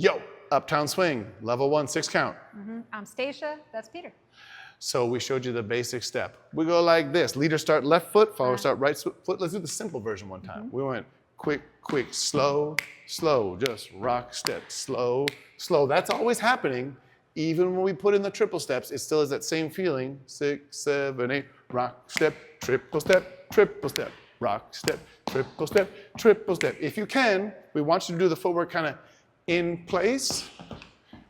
Yo, Uptown Swing, level 1, 6 count. I'm Stacia, that's Peter. So we showed you the basic step. We go like this. Leader start left foot, follower start right foot. Let's do the simple version one time. We went quick, quick, slow, slow, just rock, step, slow, slow. That's always happening. Even when we put in the triple steps, it still has that same feeling. 6, 7, 8, rock, step, triple step, rock, step, triple step, triple step. If you can, we want you to do the footwork kind of in place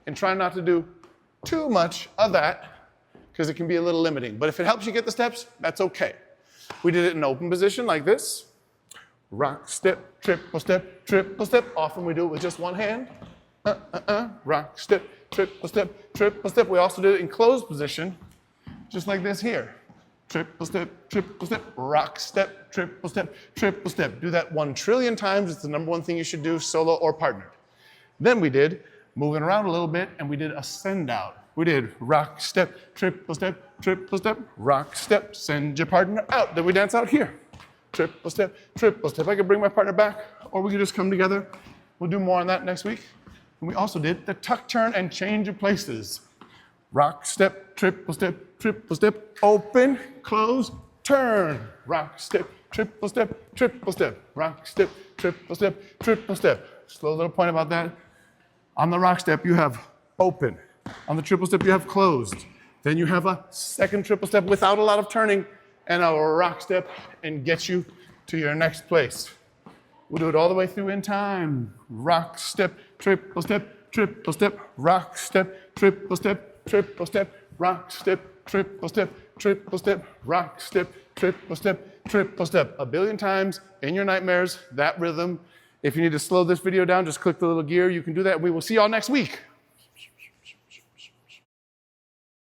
and try not to do too much of that because it can be a little limiting. But if it helps you get the steps, that's okay. We did it in open position like this. Rock, step, triple step, triple step. Often we do it with just one hand. Rock, step, triple step, triple step. We also did it in closed position, just like this here. Triple step, rock, step, triple step, triple step. Do that 1 trillion times. It's the number 1 thing you should do, solo or partnered. Then we did moving around a little bit, and we did a send out. We did rock, step, rock, step, send your partner out. Then we dance out here. Triple step, triple step. I could bring my partner back, or we could just come together. We'll do more on that next week. And we also did the tuck turn and change of places. Rock, step, triple step, open, close, turn. Rock, step, triple step, rock, step, triple step. Just a little point about that. On the rock step, you have open. On the triple step, you have closed. Then you have a second triple step without a lot of turning and a rock step and get you to your next place. We'll do it all the way through in time. Rock, step, triple step, rock, step, triple step, rock, step, triple step, rock, step, triple step. 1 billion times in your nightmares, that rhythm. If you need to slow this video down, just click the little gear. You can do that. We will see y'all next week.